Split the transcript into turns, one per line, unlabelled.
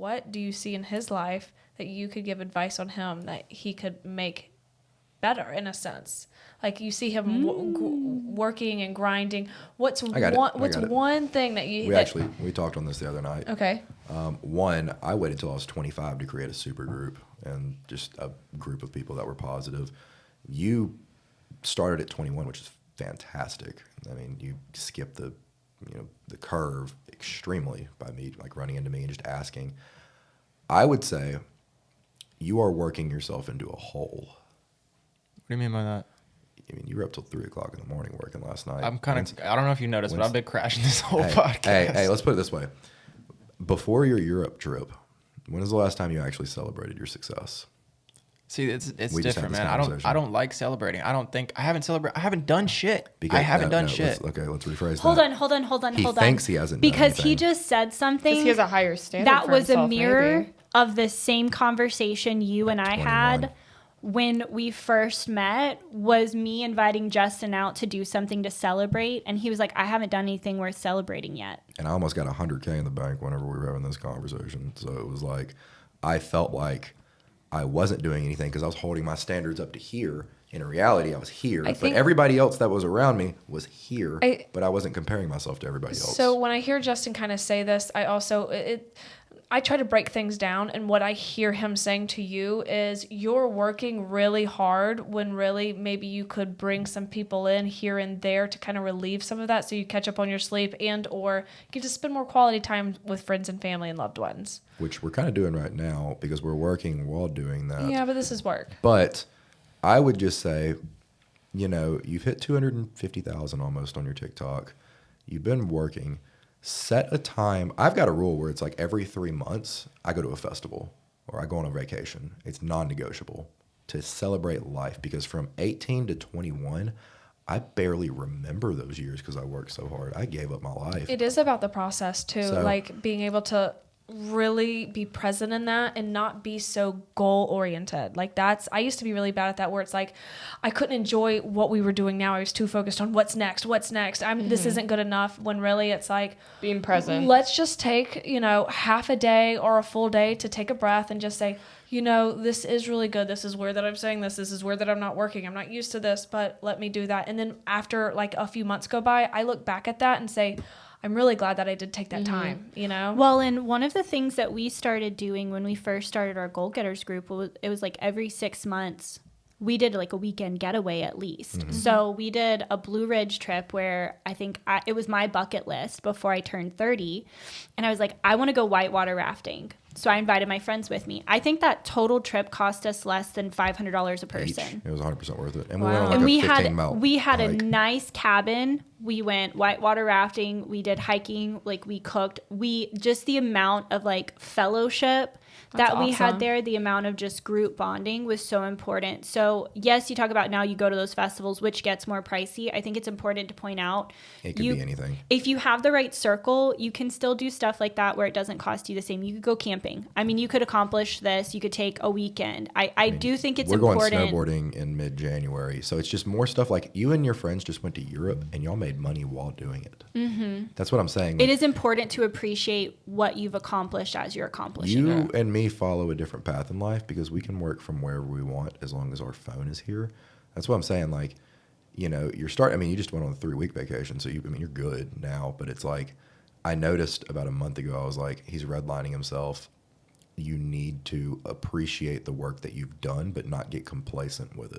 what do you see in his life that you could give advice on him that he could make better in a sense? Like you see him working and grinding. What's one thing that you...
We talked on this the other night.
Okay.
One, I waited till I was 25 to create a super group and just a group of people that were positive. You started at 21, which is fantastic. I mean, you skipped the curve extremely by me like running into me and just asking. I would say you are working yourself into a hole.
What do you mean by that?
I mean, you were up till 3 o'clock in the morning working last night.
I don't know if you noticed, but I've been crashing this whole podcast.
Hey, let's put it this way. Before your Europe trip, when was the last time you actually celebrated your success?
See, it's different, man. I don't like celebrating. I haven't done shit.
Let's rephrase that.
Hold on.
He thinks he hasn't
because
done
he
anything.
just said something.
He has a higher standard
that
for
was
himself,
a mirror
maybe.
of the same conversation you and I
21.
had when we first met. Was me inviting Justin out to do something to celebrate, and he was like, I haven't done anything worth celebrating yet.
And I almost got $100K in the bank whenever we were having this conversation. So it was like, I felt like I wasn't doing anything because I was holding my standards up to here. In reality, I was here, but everybody else that was around me was here, but I wasn't comparing myself to everybody else.
So when I hear Justin kind of say this, I also, I try to break things down, and what I hear him saying to you is you're working really hard when really maybe you could bring some people in here and there to kind of relieve some of that so you catch up on your sleep and or get to spend more quality time with friends and family and loved ones.
Which we're kind of doing right now because we're working while doing that.
Yeah, but this is work.
But I would just say, you've hit 250,000 almost on your TikTok. You've been working. Set a time. I've got a rule where it's like every 3 months I go to a festival or I go on a vacation. It's non-negotiable to celebrate life because from 18 to 21, I barely remember those years because I worked so hard. I gave up my life.
It is about the process too, like being able to really be present in that and not be so goal oriented. Like I used to be really bad at that where it's like I couldn't enjoy what we were doing now. I was too focused on what's next. This isn't good enough, when really it's like
being present.
Let's just take, half a day or a full day to take a breath and just say, this is really good. This is where that I'm saying this. This is where that I'm not working. I'm not used to this, but let me do that. And then after like a few months go by, I look back at that and say, I'm really glad that I did take that time,
Well, and one of the things that we started doing when we first started our Goal Getters group, it was like every 6 months, we did like a weekend getaway at least. Mm-hmm. So we did a Blue Ridge trip where it was my bucket list before I turned 30. And I was like, I want to go whitewater rafting. So I invited my friends with me. I think that total trip cost us less than $500 a person.
It was 100% worth it. And
wow.
we went on like
we had a nice cabin. We went whitewater rafting. We did hiking. Like we cooked. Just the amount of like fellowship that we had there, the amount of just group bonding was so important. So yes, you talk about now you go to those festivals, which gets more pricey. I think it's important to point out.
It could be anything.
If you have the right circle, you can still do stuff like that where it doesn't cost you the same. You could go camping. I mean, you could accomplish this. You could take a weekend. I do think it's important.
We're going snowboarding in mid-January. So it's just more stuff like you and your friends just went to Europe and y'all made money while doing it. Mm-hmm. That's what I'm saying.
It is important to appreciate what you've accomplished as you're accomplishing it.
You and me follow a different path in life because we can work from wherever we want as long as our phone is here. That's what I'm saying. Like, you just went on a 3-week vacation. So you're good now, but it's like, I noticed about a month ago, I was like, he's redlining himself. You need to appreciate the work that you've done, but not get complacent with it.